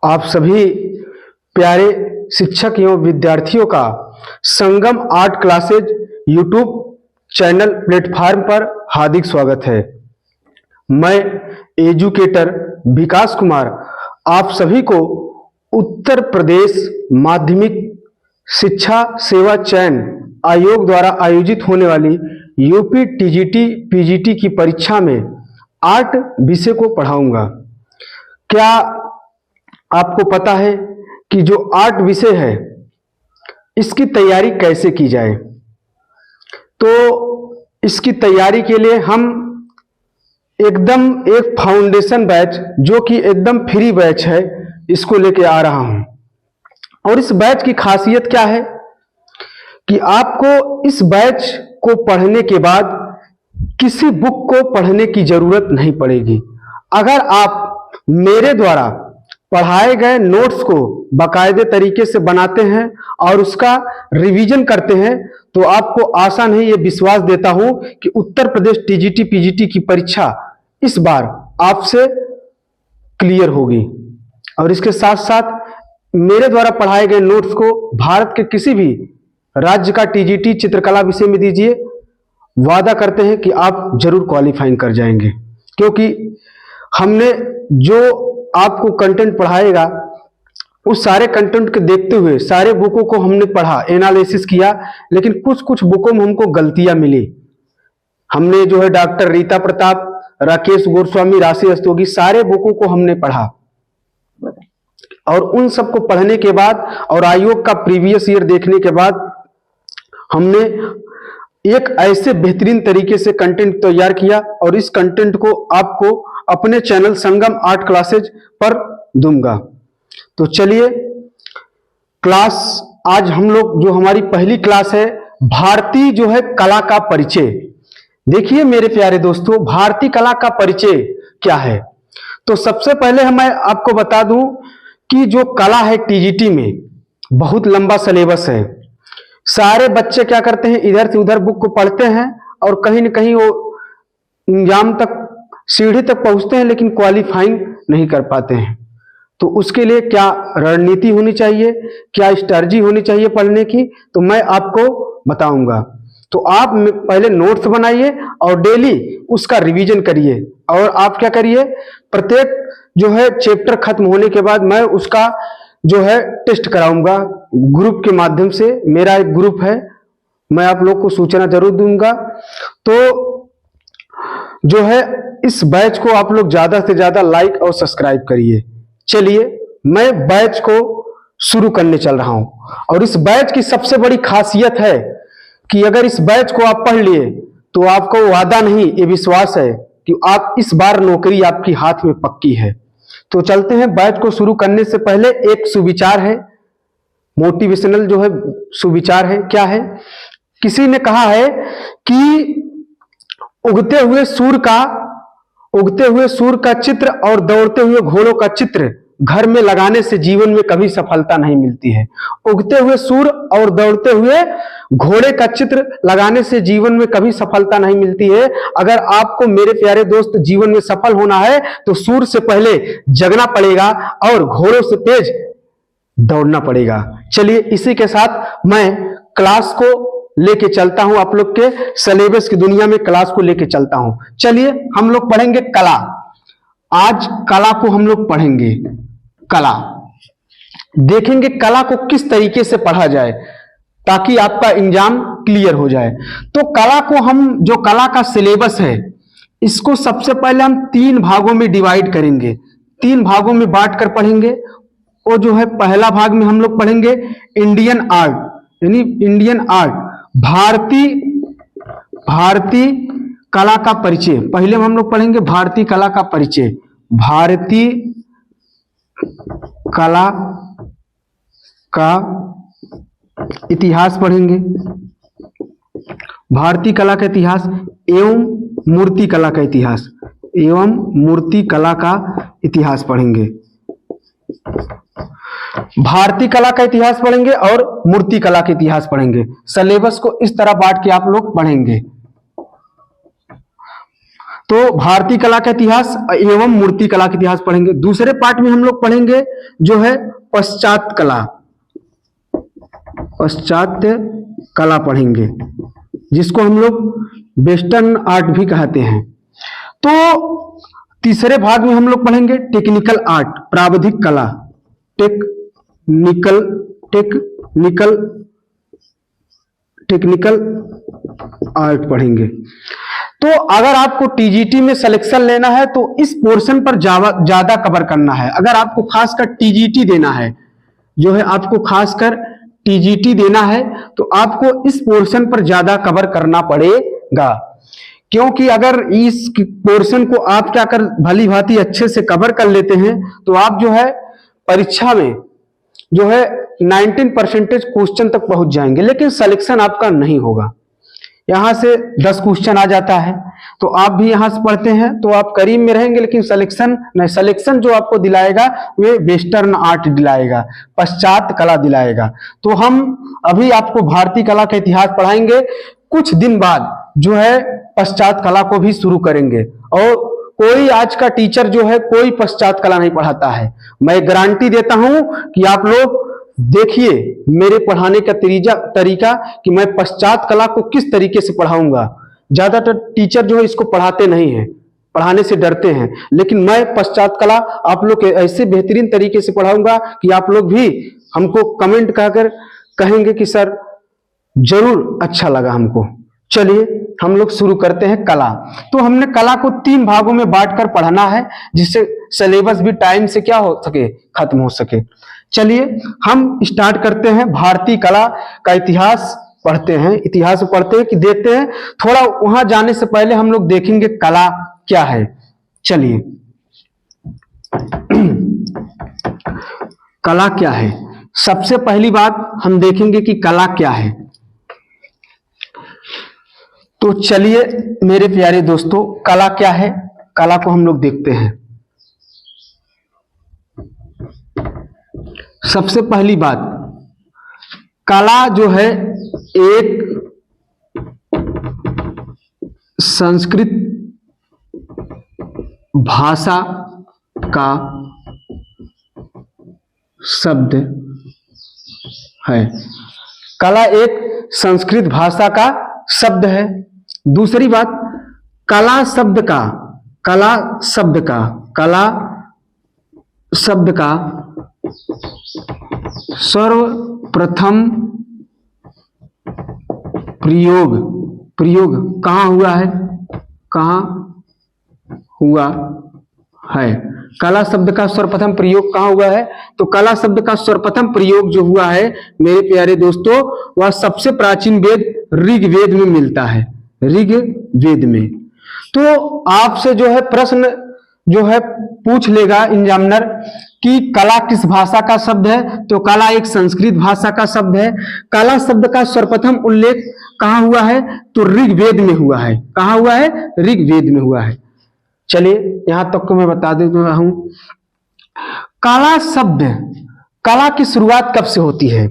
आप सभी प्यारे शिक्षक एवं विद्यार्थियों का संगम art classes YouTube channel platform पर हार्दिक स्वागत है। मैं एजुकेटर विकास कुमार आप सभी को उत्तर प्रदेश माध्यमिक शिक्षा सेवा चयन आयोग द्वारा आयोजित होने वाली यूपी टीजीटी पीजीटी की परीक्षा में आर्ट विषय को पढ़ाऊंगा। क्या आपको पता है कि जो आर्ट विषय है इसकी तैयारी कैसे की जाए? तो इसकी तैयारी के लिए हम एकदम एक फाउंडेशन बैच जो कि एकदम फ्री बैच है इसको लेके आ रहा हूं। और इस बैच की खासियत क्या है कि आपको इस बैच को पढ़ने के बाद किसी बुक को पढ़ने की जरूरत नहीं पड़ेगी। अगर आप मेरे द्वारा पढ़ाए गए नोट्स को बाकायदे तरीके से बनाते हैं और उसका रिवीजन करते हैं तो आपको आशा नहीं ये विश्वास देता हूं कि उत्तर प्रदेश टीजीटी पीजीटी की परीक्षा इस बार आपसे क्लियर होगी। और इसके साथ साथ मेरे द्वारा पढ़ाए गए नोट्स को भारत के किसी भी राज्य का टीजीटी चित्रकला विषय में दीजिए, वादा करते हैं कि आप जरूर क्वालिफाइंग कर जाएंगे। क्योंकि हमने जो आपको कंटेंट पढ़ाएगा उस सारे कंटेंट को देखते हुए सारे बुकों को हमने पढ़ा, एनालिसिस किया, लेकिन कुछ कुछ बुकों में हमको गलतियां मिली। हमने जो है डॉक्टर रीता प्रताप, राकेश गोस्वामी, राशि रस्तोगी सारे बुकों को हमने पढ़ा और उन सबको पढ़ने के बाद और आयोग का प्रीवियस ईयर देखने के बाद हमने एक ऐसे बेहतरीन तरीके से कंटेंट तैयार किया और इस कंटेंट को आपको अपने चैनल संगम आर्ट क्लासेज पर दूंगा। तो चलिए क्लास आज हम लोग जो हमारी पहली क्लास है भारतीय जो है कला का परिचय। देखिए मेरे प्यारे दोस्तों, भारतीय कला का परिचय क्या है? तो सबसे पहले मैं आपको बता दूं कि जो कला है टीजीटी में बहुत लंबा सिलेबस है। सारे बच्चे क्या करते हैं, इधर से उधर बुक को पढ़ते हैं और कहीं न कहीं वो एग्जाम तक सीढ़ी तक पहुंचते हैं लेकिन क्वालिफाइंग नहीं कर पाते हैं। तो उसके लिए क्या रणनीति होनी चाहिए, क्या स्ट्रैटेजी होनी चाहिए पढ़ने की, तो मैं आपको बताऊंगा। तो आप पहले नोट्स बनाइए और डेली उसका रिवीजन करिए। और आप क्या करिए, प्रत्येक जो है चैप्टर खत्म होने के बाद मैं उसका जो है टेस्ट कराऊंगा ग्रुप के माध्यम से। मेरा एक ग्रुप है, मैं आप लोग को सूचना जरूर दूंगा। तो जो है इस बैच को आप लोग ज्यादा से ज्यादा लाइक और सब्सक्राइब करिए। चलिए मैं बैच को शुरू करने चल रहा हूं। और इस बैच की सबसे बड़ी खासियत है कि अगर इस बैच को आप पढ़ लिए तो आपको वादा नहीं, ये विश्वास है कि आप इस बार नौकरी आपकी हाथ में पक्की है। तो चलते हैं। बैच को शुरू करने से पहले एक सुविचार है, मोटिवेशनल जो है सुविचार है। क्या है? किसी ने कहा है कि उगते हुए सूर का चित्र और दौड़ते हुए घोड़ों का चित्र घर में लगाने से जीवन में कभी सफलता नहीं मिलती है। उगते हुए सूर और दौड़ते हुए घोड़े का चित्र लगाने से जीवन में कभी सफलता नहीं मिलती है। अगर आपको मेरे प्यारे दोस्त जीवन में सफल होना है तो सूर से पहले जगना पड़ेगा और घोड़ों से तेज दौड़ना पड़ेगा। चलिए इसी के साथ मैं क्लास को लेके चलता हूं, आप लोग के सिलेबस की दुनिया में क्लास को लेके चलता हूं। चलिए हम लोग पढ़ेंगे कला। आज कला को हम लोग पढ़ेंगे। कला देखेंगे कला को किस तरीके से पढ़ा जाए ताकि आपका एग्जाम क्लियर हो जाए। तो कला को हम जो कला का सिलेबस है इसको सबसे पहले हम 3 भागों में डिवाइड करेंगे, 3 भागों में बांट कर पढ़ेंगे। वो जो है पहला भाग में हम लोग पढ़ेंगे इंडियन आर्ट, यानी इंडियन आर्ट, भारतीय कला का परिचय। पहले हम लोग पढ़ेंगे भारतीय कला का परिचय, भारतीय कला का इतिहास पढ़ेंगे, भारतीय कला का इतिहास एवं मूर्ति कला का इतिहास, एवं मूर्ति कला का इतिहास पढ़ेंगे। भारतीय कला का इतिहास पढ़ेंगे और मूर्ति कला का इतिहास पढ़ेंगे। सिलेबस को इस तरह बांट के आप लोग पढ़ेंगे। तो भारतीय कला का इतिहास एवं मूर्ति कला का इतिहास पढ़ेंगे। दूसरे पार्ट में हम लोग पढ़ेंगे जो है पश्चात कला, पाश्चात्य कला पढ़ेंगे, जिसको हम लोग वेस्टर्न आर्ट भी कहते हैं। तो तीसरे भाग में हम लोग पढ़ेंगे टेक्निकल आर्ट, प्राविधिक कला, टेक्निकल आर्ट पढ़ेंगे। तो अगर आपको टीजीटी में सिलेक्शन लेना है तो इस पोर्शन पर ज्यादा कवर करना है। अगर आपको खासकर टीजीटी देना है, जो है आपको खासकर टीजीटी देना है, तो आपको इस पोर्शन पर ज्यादा कवर करना पड़ेगा। क्योंकि अगर इस पोर्शन को आप क्या कर भली भांति अच्छे से कवर कर लेते हैं तो आप जो है परीक्षा में जो है 19% क्वेश्चन तक पहुंच जाएंगे, लेकिन सिलेक्शन आपका नहीं होगा। यहां से 10 क्वेश्चन आ जाता है, तो आप भी यहां से पढ़ते हैं तो आप करीब में रहेंगे, लेकिन सिलेक्शन जो आपको दिलाएगा वे वेस्टर्न आर्ट दिलाएगा, पश्चात कला दिलाएगा। तो हम अभी आपको भारतीय कला का इतिहास पढ़ाएंगे, कुछ दिन बाद जो है पश्चात कला को भी शुरू करेंगे। और कोई आज का टीचर जो है कोई पश्चात कला नहीं पढ़ाता है। मैं गारंटी देता हूं कि आप लोग देखिए मेरे पढ़ाने का तरीका कि मैं पश्चात कला को किस तरीके से पढ़ाऊंगा। ज्यादातर टीचर जो है इसको पढ़ाते नहीं हैं, पढ़ाने से डरते हैं, लेकिन मैं पश्चात कला आप लोग के ऐसे बेहतरीन तरीके से पढ़ाऊंगा कि आप लोग भी हमको कमेंट कहकर कहेंगे कि सर जरूर अच्छा लगा हमको। चलिए हम लोग शुरू करते हैं कला। तो हमने कला को 3 भागों में बांटकर पढ़ना है, जिससे सिलेबस भी टाइम से क्या हो सके, खत्म हो सके। चलिए हम स्टार्ट करते हैं। भारतीय कला का इतिहास पढ़ते हैं, इतिहास पढ़ते हैं कि देखते हैं। थोड़ा वहां जाने से पहले हम लोग देखेंगे कला क्या है। चलिए कला क्या है, सबसे पहली बात हम देखेंगे कि कला क्या है। तो चलिए मेरे प्यारे दोस्तों, कला क्या है, कला को हम लोग देखते हैं। सबसे पहली बात, कला जो है एक संस्कृत भाषा का शब्द है। कला एक संस्कृत भाषा का शब्द है। दूसरी बात, कला शब्द का सर्वप्रथम प्रयोग कहाँ हुआ है, कला शब्द का सर्वप्रथम प्रयोग कहाँ हुआ है? तो कला शब्द का सर्वप्रथम प्रयोग जो हुआ है मेरे प्यारे दोस्तों, वह सबसे प्राचीन वेद ऋग्वेद में मिलता है, ऋग्वेद में। तो आपसे जो है प्रश्न जो है पूछ लेगा एग्जामिनर कि कला किस भाषा का शब्द है, तो कला एक संस्कृत भाषा का शब्द है। कला शब्द का सर्वप्रथम उल्लेख कहाँ हुआ है, तो ऋग्वेद में हुआ है। कहाँ हुआ है? ऋग्वेद में हुआ है। चलिए यहां तक को मैं बता देता हूं। कला शब्द, कला की शुरुआत कब से होती है?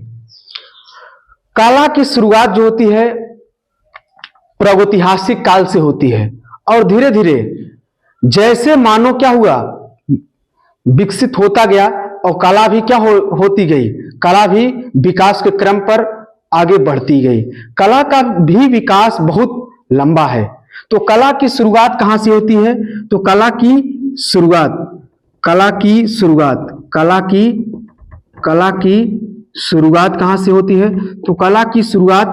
कला की शुरुआत जो होती है प्रागैतिहासिक काल से होती है, और धीरे धीरे जैसे मानव क्या हुआ, विकसित होता गया, और कला भी क्या होती गई, कला भी विकास के क्रम पर आगे बढ़ती गई। कला का भी विकास बहुत लंबा है। तो कला की शुरुआत कहां से होती है? तो कला की शुरुआत कहां से होती है? तो कला की शुरुआत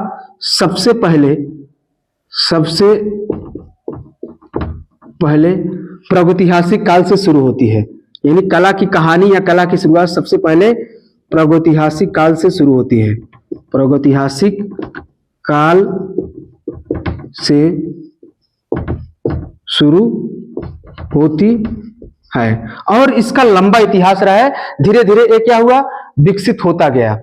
सबसे पहले प्रागैतिहासिक काल से शुरू होती है। यानी कला की कहानी या कला की शुरुआत सबसे पहले प्रागैतिहासिक काल से शुरू होती है। प्रागैतिहासिक काल से शुरू होती है, और इसका लंबा इतिहास रहा है। धीरे धीरे ये क्या हुआ, विकसित होता गया।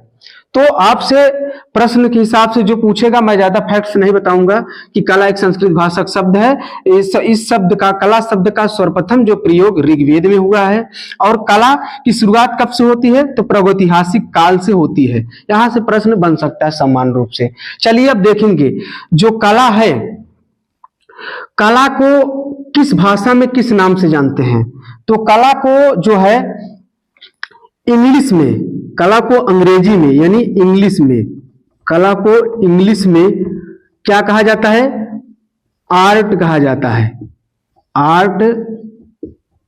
तो आपसे प्रश्न के हिसाब से जो पूछेगा, मैं ज्यादा फैक्ट्स नहीं बताऊंगा कि कला एक संस्कृत भाषा शब्द है। इस शब्द का, कला शब्द का सर्वप्रथम जो प्रयोग ऋग्वेद में हुआ है। और कला की शुरुआत कब से होती है? तो प्रागैतिहासिक काल से होती है। यहां से प्रश्न बन सकता है समान रूप से। चलिए अब देखेंगे जो कला है, कला को किस भाषा में किस नाम से जानते हैं? तो कला को जो है इंग्लिश में, कला को अंग्रेजी में यानी इंग्लिश में, कला को इंग्लिश में क्या कहा जाता है? आर्ट कहा जाता है। आर्ट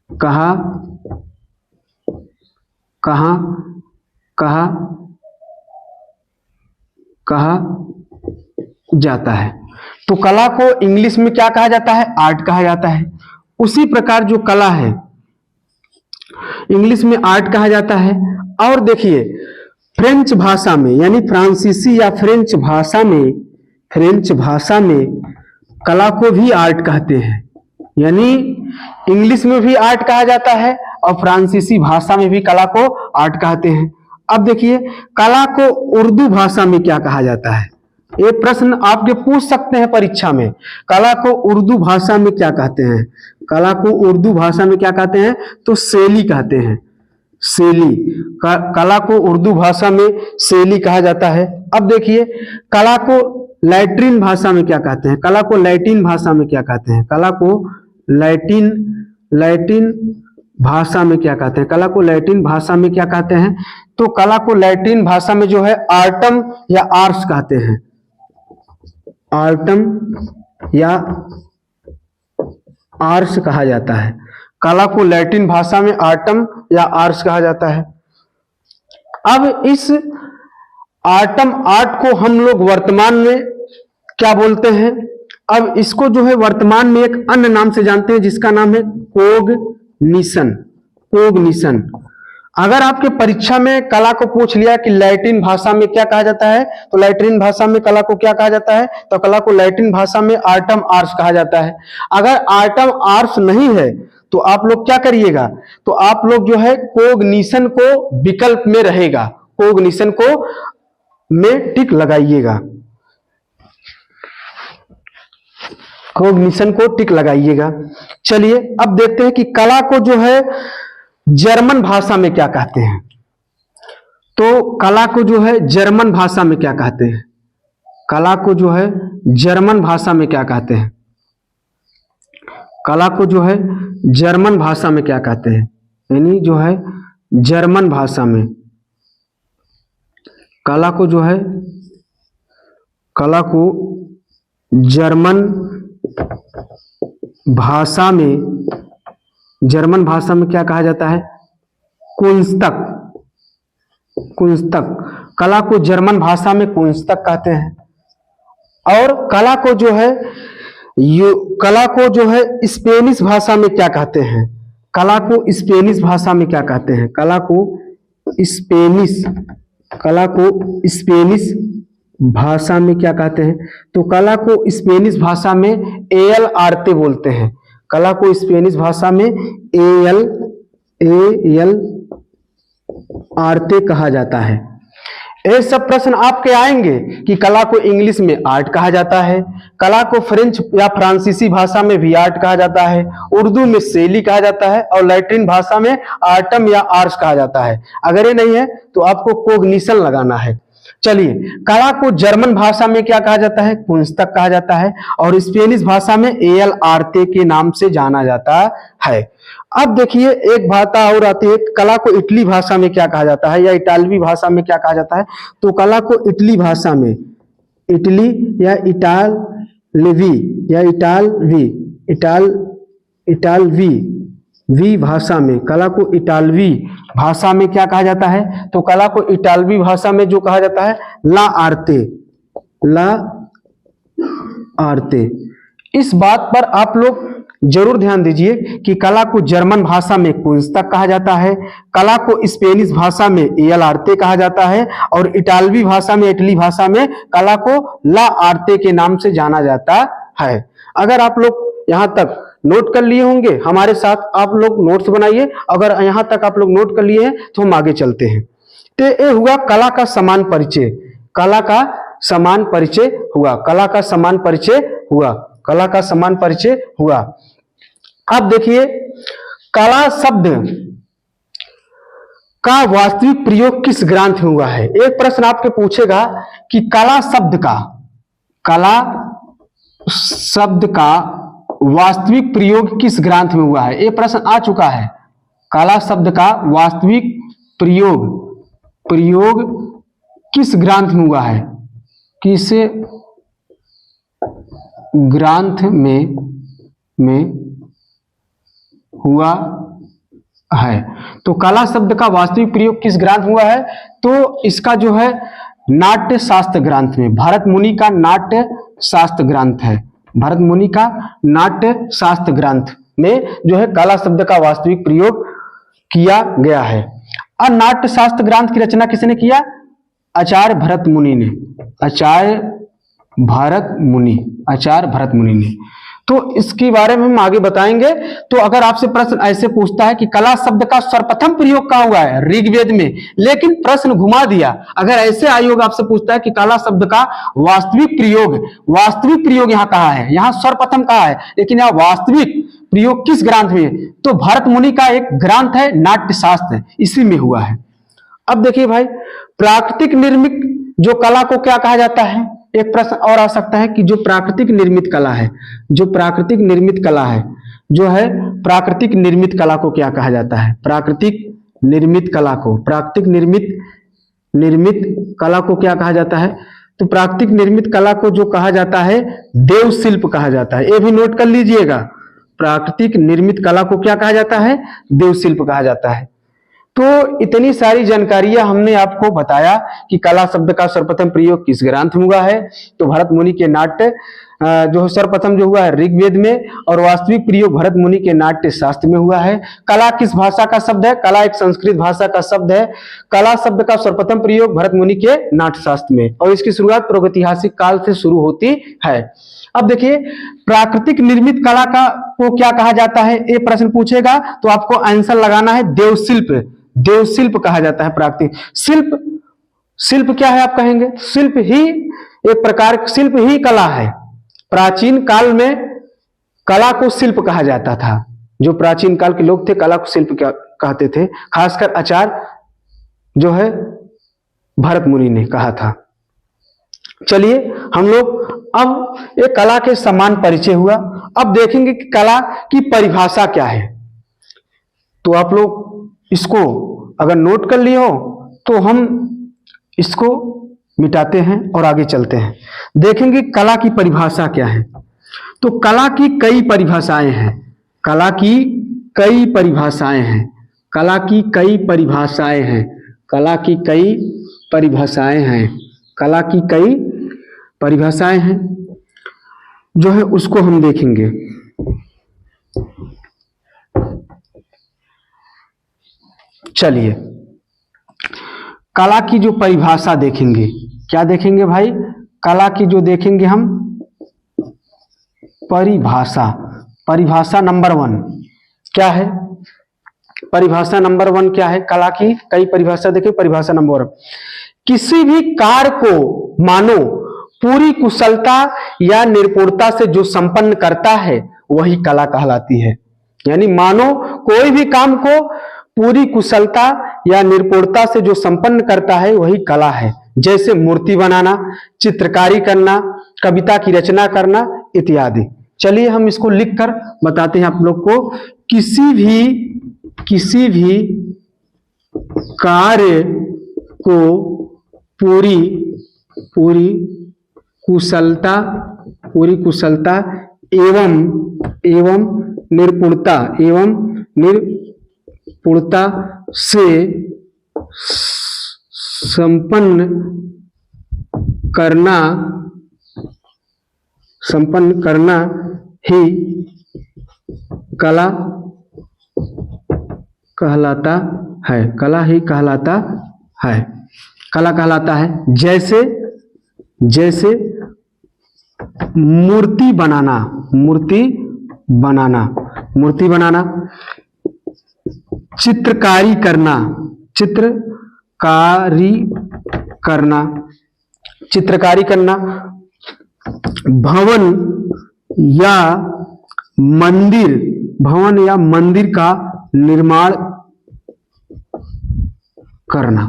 कहा जाता है। तो कला को इंग्लिश में क्या कहा जाता है? आर्ट कहा जाता है। उसी प्रकार जो कला है इंग्लिश में आर्ट कहा जाता है। और देखिए फ्रेंच भाषा में यानी फ्रांसीसी या फ्रेंच भाषा में कला को भी आर्ट कहते हैं। यानी इंग्लिश में भी आर्ट कहा जाता है और फ्रांसीसी भाषा में भी कला को आर्ट कहते हैं। अब देखिए कला को उर्दू भाषा में क्या कहा जाता है? ये प्रश्न आपके पूछ सकते हैं परीक्षा में। कला को उर्दू भाषा में क्या कहते हैं? कला को उर्दू भाषा में क्या कहते हैं? तो शैली कहते हैं। शैली, कला को उर्दू भाषा में शैली कहा जाता है। अब देखिए कला को लैटिन भाषा में क्या कहते हैं? कला को लैटिन भाषा में क्या कहते हैं? कला को लैटिन भाषा में क्या कहते हैं? कला को लैटिन भाषा में क्या कहते हैं? तो कला को लैटिन भाषा में जो है आर्टम या आर्ट्स कहते हैं। आर्टम या आर्ट्स कहा जाता है। कला को लैटिन भाषा में आर्टम या आर्ट्स कहा जाता है। अब इस आर्टम आर्ट को हम लोग वर्तमान में क्या बोलते हैं? अब इसको जो है वर्तमान में एक अन्य नाम से जानते हैं जिसका नाम है कोग्निशन। कोग्निशन। अगर आपके परीक्षा में कला को पूछ लिया कि लैटिन भाषा में क्या कहा जाता है, तो लैटिन भाषा में कला को क्या कहा जाता है? तो कला को लैटिन भाषा में आर्टम आर्ट्स कहा जाता है। अगर आर्टम आर्ट्स नहीं है तो आप लोग क्या करिएगा? तो आप लोग जो है कोग्निशन को विकल्प में रहेगा, कोग्निशन को में टिक लगाइएगा, कोग्निशन को टिक लगाइएगा। चलिए अब देखते हैं कि कला को जो है जर्मन भाषा में क्या कहते हैं। तो कला को जो है जर्मन भाषा में क्या कहते हैं? कला को जो है जर्मन भाषा में क्या कहते हैं? कला को जो है जर्मन भाषा में क्या कहते हैं? यानी जो है जर्मन भाषा में कला को जो है, कला को जर्मन भाषा में, जर्मन भाषा में क्या कहा जाता है? कुंस्तक। कुंस्तक। कला को जर्मन भाषा में कुंस्तक कहते हैं। और कला को जो है कला को जो है स्पेनिश भाषा में क्या कहते हैं? कला को स्पेनिश भाषा में क्या कहते हैं? कला को स्पेनिश भाषा में क्या कहते हैं? तो कला को स्पेनिश भाषा में एल आर्ते बोलते हैं। कला को स्पेनिश भाषा में एल आर्ते कहा जाता है। ये सब प्रश्न आपके आएंगे कि कला को इंग्लिश में आर्ट कहा जाता है, कला को फ्रेंच या फ्रांसीसी भाषा में भी आर्ट कहा जाता है, उर्दू में शैली कहा जाता है और लैटिन भाषा में आर्टम या आर्ट्स कहा जाता है। अगर ये नहीं है तो आपको कोग्निशन लगाना है। चलिए कला को जर्मन भाषा में क्या कहा जाता है? कुंस्तक कहा जाता है। और स्पेनिश भाषा में एल आर्ते के नाम से जाना जाता है। अब देखिए एक भाषा और आती है, कला को इटली भाषा में क्या कहा जाता है या इटालवी भाषा में क्या कहा जाता है? तो कला को इटली भाषा में, इटली या इटालवी भाषा में, कला को इटालवी भाषा में क्या कहा जाता है? तो कला को इटालवी भाषा में जो कहा जाता है ला आर्ते। इस बात पर आप लोग जरूर ध्यान दीजिए कि कला को जर्मन भाषा में कुंस्तक कहा जाता है, कला को स्पेनिश भाषा में एल आर्ते कहा जाता है और इटालवी भाषा में, इटली भाषा में कला को ला आर्ते के नाम से जाना जाता है। अगर आप लोग यहां तक नोट कर लिए होंगे, हमारे साथ आप लोग नोट्स बनाइए। अगर यहां तक आप लोग नोट कर लिए हैं तो हम आगे चलते हैं। तो ये हुआ कला का समान परिचय, कला का समान परिचय हुआ, कला का समान परिचय हुआ, कला का समान परिचय हुआ। अब देखिए कला शब्द का वास्तविक प्रयोग किस ग्रंथ में हुआ है? एक प्रश्न आपके पूछेगा कि कला शब्द का वास्तविक प्रयोग किस ग्रंथ में हुआ है? ये प्रश्न आ चुका है। कला शब्द का वास्तविक प्रयोग किस ग्रंथ में हुआ है? किस ग्रंथ में हुआ है? तो कला शब्द का वास्तविक प्रयोग किस ग्रंथ में हुआ है? तो इसका जो है नाट्य शास्त्र ग्रंथ में, भरत मुनि का नाट्य शास्त्र ग्रंथ है। भरत मुनि का नाट्य शास्त्र ग्रंथ में जो है कला शब्द का वास्तविक प्रयोग किया गया है। और नाट्य शास्त्र ग्रंथ की रचना किसने किया? आचार्य भरत मुनि ने। आचार्य भरत मुनि ने। तो इसके बारे में हम आगे बताएंगे। तो अगर आपसे प्रश्न ऐसे पूछता है कि कला शब्द का सर्वप्रथम प्रयोग कहाँ हुआ है? ऋग्वेद में, लेकिन प्रश्न घुमा दिया। अगर ऐसे आयोग आपसे पूछता है कि कला शब्द का वास्तविक प्रयोग यहाँ कहाँ है? यहाँ सर्वप्रथम कहाँ है, लेकिन यहाँ वास्तविक प्रयोग किस ग्रंथ में? तो भरत मुनि का एक ग्रंथ है नाट्य शास्त्र, इसी में हुआ है। अब देखिए भाई, प्राकृतिक निर्मित जो कला को क्या कहा जाता है? एक प्रश्न और आ सकता है कि जो प्राकृतिक निर्मित कला है, प्राकृतिक निर्मित कला को क्या कहा जाता है? प्राकृतिक निर्मित कला को क्या कहा जाता है? तो प्राकृतिक निर्मित कला को जो कहा जाता है देव शिल्प कहा जाता है। ये भी नोट कर लीजिएगा, प्राकृतिक निर्मित कला को क्या कहा जाता है? देव शिल्प कहा जाता है। तो इतनी सारी जानकारियां हमने आपको बताया कि कला शब्द का सर्वप्रथम प्रयोग किस ग्रंथ में हुआ है। तो भरत मुनि के नाट्य जो सर्वप्रथम जो हुआ है ऋग्वेद में, और वास्तविक प्रयोग भरत मुनि के नाट्य शास्त्र में हुआ है। कला किस भाषा का शब्द है? कला एक संस्कृत भाषा का शब्द है। कला शब्द का सर्वप्रथम प्रयोग भरत मुनि के नाट्य शास्त्र में, और इसकी शुरुआत प्रागैतिहासिक काल से शुरू होती है। अब देखिए, प्राकृतिक निर्मित कला का को क्या कहा जाता है? ये प्रश्न पूछेगा तो आपको आंसर लगाना है देवशिल्प कहा जाता है। प्राकृतिक शिल्प क्या है आप कहेंगे? शिल्प ही एक प्रकार, शिल्प ही कला है। प्राचीन काल में कला को शिल्प कहा जाता था। जो प्राचीन काल के लोग थे कला को शिल्प क्या कहते थे, खासकर आचार्य जो है भरत मुनि ने कहा था। चलिए हम लोग अब एक कला के समान परिचय हुआ। अब देखेंगे कि कला की परिभाषा क्या है। तो आप लोग इसको अगर नोट कर लिए हो तो हम इसको मिटाते हैं और आगे चलते हैं। देखेंगे कला की परिभाषा क्या है। तो कला की कई परिभाषाएं हैं। कला की कई परिभाषाएं हैं जो है उसको हम देखेंगे। चलिए कला की जो परिभाषा देखेंगे, क्या देखेंगे भाई? कला की जो देखेंगे हम परिभाषा नंबर 1 क्या है? परिभाषा नंबर 1 क्या है? कला की कई परिभाषा देखिए। परिभाषा नंबर 1, किसी भी कार्य को मानो पूरी कुशलता या निपुणता से जो संपन्न करता है वही कला कहलाती है। यानी मानो कोई भी काम को पूरी कुशलता या निपुणता से जो संपन्न करता है वही कला है। जैसे मूर्ति बनाना, चित्रकारी करना, कविता की रचना करना इत्यादि। चलिए हम इसको लिखकर बताते हैं आप लोग को। किसी भी कार्य को पूरी कुशलता एवं निपुणता से संपन्न करना ही कला कहलाता है। कला कहलाता है। जैसे मूर्ति बनाना, चित्रकारी करना, भवन या मंदिर का निर्माण करना।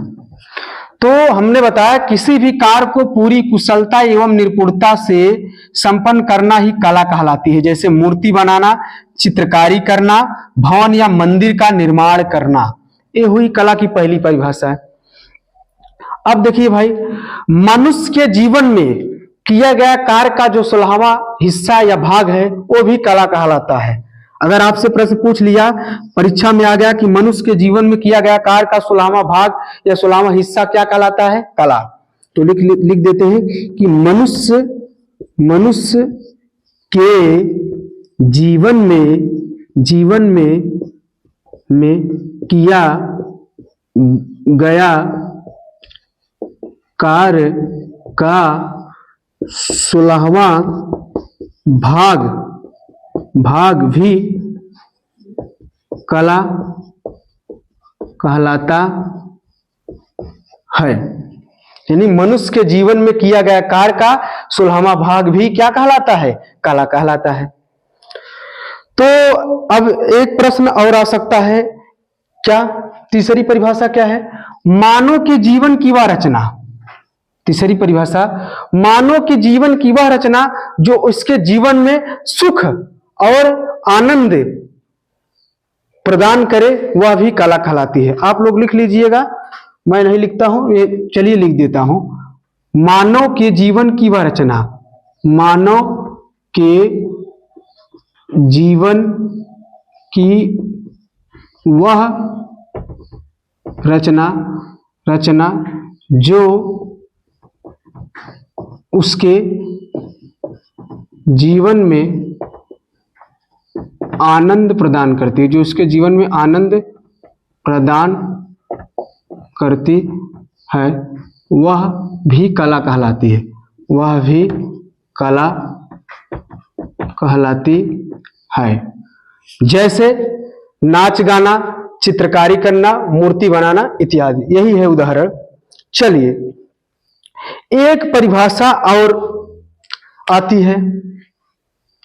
तो हमने बताया किसी भी कार्य को पूरी कुशलता एवं निपुणता से संपन्न करना ही कला कहलाती है। जैसे मूर्ति बनाना, चित्रकारी करना, भवन या मंदिर का निर्माण करना, ये हुई कला की पहली परिभाषा। अब देखिए भाई, मनुष्य के जीवन में किया गया कार्य का जो 16वां हिस्सा या भाग है वो भी कला कहलाता है। अगर आपसे प्रश्न पूछ लिया, परीक्षा में आ गया कि मनुष्य के जीवन में किया गया कार्य का 16वां भाग या 16वां हिस्सा क्या कहलाता है? कला। तो लिख देते हैं कि मनुष्य के जीवन में किया गया कार्य का 16वां भाग भी कला कहलाता है। यानी मनुष्य के जीवन में किया गया कार्य का 16वां भाग भी क्या कहलाता है? कला कहलाता है। तो अब एक प्रश्न और आ सकता है, क्या तीसरी परिभाषा क्या है? मानव के जीवन की वह रचना। तीसरी परिभाषा, मानव के जीवन की वह रचना जो उसके जीवन में सुख और आनंद प्रदान करे, वह भी कला कहलाती है। आप लोग लिख लीजिएगा, मैं नहीं लिखता हूं, ये चलिए लिख देता हूं। मानव के जीवन की वह रचना, मानव के जीवन की वह रचना जो उसके जीवन में आनंद प्रदान करती है, जो उसके जीवन में आनंद प्रदान करती है, वह भी कला कहलाती है। वह भी कला कहलाती है। जैसे नाच गाना, चित्रकारी करना, मूर्ति बनाना इत्यादि, यही है उदाहरण। चलिए एक परिभाषा और आती है,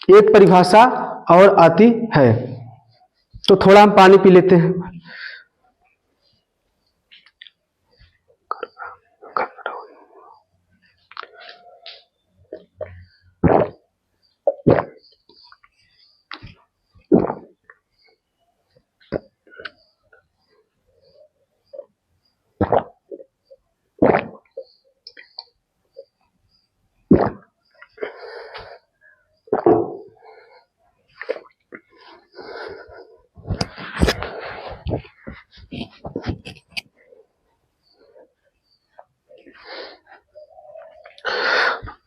एक परिभाषा और आती है। तो थोड़ा हम पानी पी लेते हैं।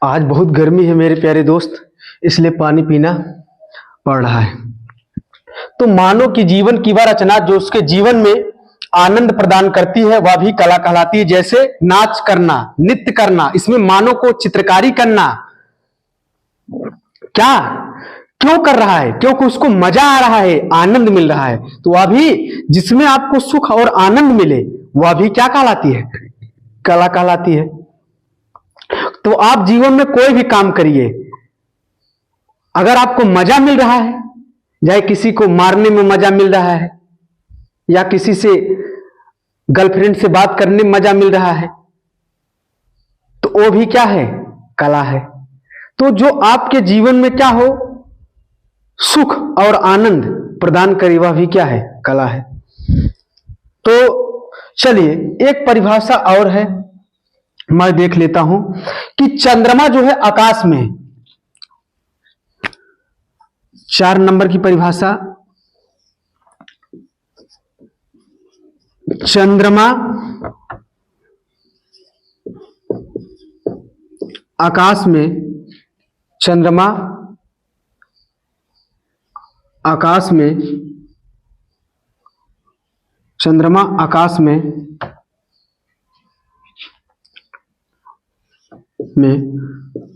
आज बहुत गर्मी है मेरे प्यारे दोस्त, इसलिए पानी पीना पड़ रहा है। तो मानव की जीवन की वह रचना जो उसके जीवन में आनंद प्रदान करती है, वह भी कला कहलाती है। जैसे नाच करना, नृत्य करना, इसमें मानव को चित्रकारी करना, क्या क्यों कर रहा है? क्योंकि उसको मजा आ रहा है, आनंद मिल रहा है। तो वह भी, जिसमें आपको सुख और आनंद मिले, वह भी क्या कहलाती है? कला कहलाती है। तो आप जीवन में कोई भी काम करिए, अगर आपको मजा मिल रहा है, चाहे किसी को मारने में मजा मिल रहा है या किसी से गर्लफ्रेंड से बात करने में मजा मिल रहा है, तो वो भी क्या है? कला है। तो जो आपके जीवन में क्या हो, सुख और आनंद प्रदान करे, वह भी क्या है? कला है। तो चलिए एक परिभाषा और है, मैं देख लेता हूं कि चंद्रमा जो है आकाश में, 4 नंबर की परिभाषा, चंद्रमा आकाश में, चंद्रमा आकाश में, चंद्रमा आकाश में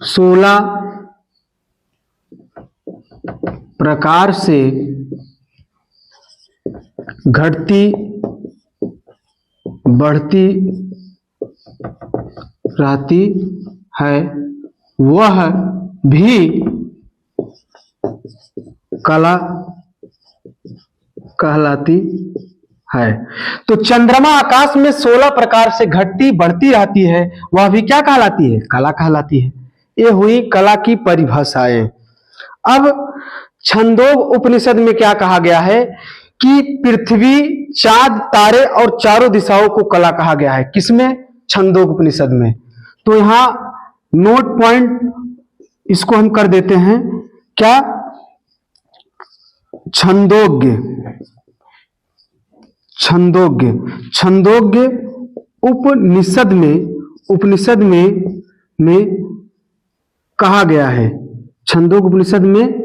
16 प्रकार से घटती बढ़ती रहती है, वह भी कला कहलाती है। तो चंद्रमा आकाश में 16 प्रकार से घटती बढ़ती रहती है, वह भी क्या कहलाती है? कला कहलाती है। ये हुई कला की परिभाषाएं। अब छंदोग उपनिषद में क्या कहा गया है कि पृथ्वी, चांद, तारे और चारों दिशाओं को कला कहा गया है। किसमें? छंदोग उपनिषद में। तो यहां नोट पॉइंट इसको हम कर देते हैं क्या? छंदोग्य। छंदोग्य, छंदोग्य उपनिषद में कहा गया है। छंदोग्य उपनिषद में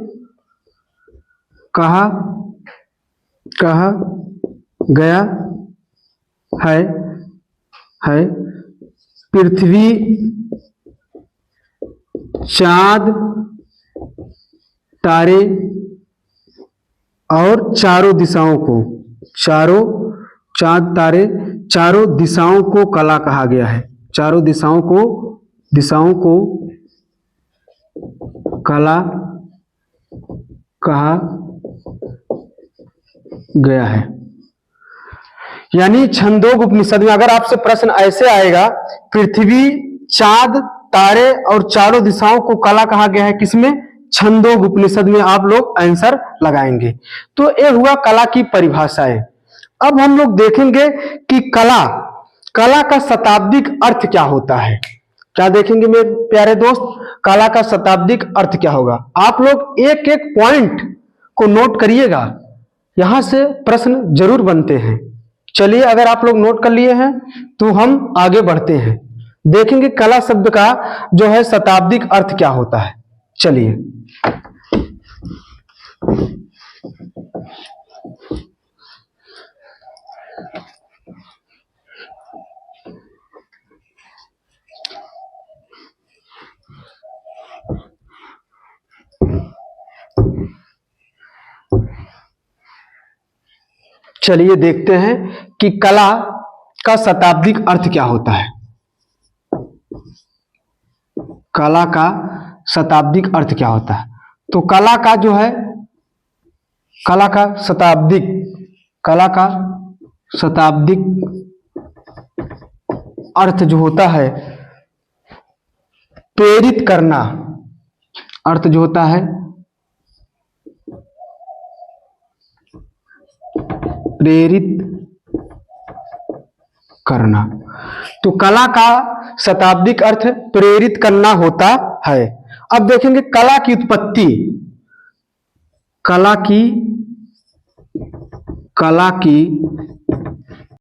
कहा गया है पृथ्वी, चांद, तारे और चारों दिशाओं को, चांद, तारे, चारों दिशाओं को कला कहा गया है। चारों दिशाओं को कला कहा गया है। यानी छंदोग उपनिषद में अगर आपसे प्रश्न ऐसे आएगा, पृथ्वी, चांद, तारे और चारों दिशाओं को कला कहा गया है किसमें? छंदोग उपनिषद में आप लोग आंसर लगाएंगे। तो ये हुआ कला की परिभाषाएं। अब हम लोग देखेंगे कि कला का शताब्दिक अर्थ क्या होता है। क्या देखेंगे मेरे प्यारे दोस्त? कला का शताब्दिक अर्थ क्या होगा। आप लोग एक एक पॉइंट को नोट करिएगा, यहां से प्रश्न जरूर बनते हैं। चलिए, अगर आप लोग नोट कर लिए हैं तो हम आगे बढ़ते हैं, देखेंगे कला शब्द का जो है शताब्दिक अर्थ क्या होता है। चलिए, चलिए देखते हैं कि कला का शताब्दिक अर्थ क्या होता है। कला का शताब्दिक अर्थ क्या होता है? तो कला का जो है, कला का शताब्दिक अर्थ जो होता है, प्रेरित करना। अर्थ जो होता है प्रेरित करना। तो कला का शताब्दिक अर्थ प्रेरित करना होता है। अब देखेंगे कला की उत्पत्ति। कला की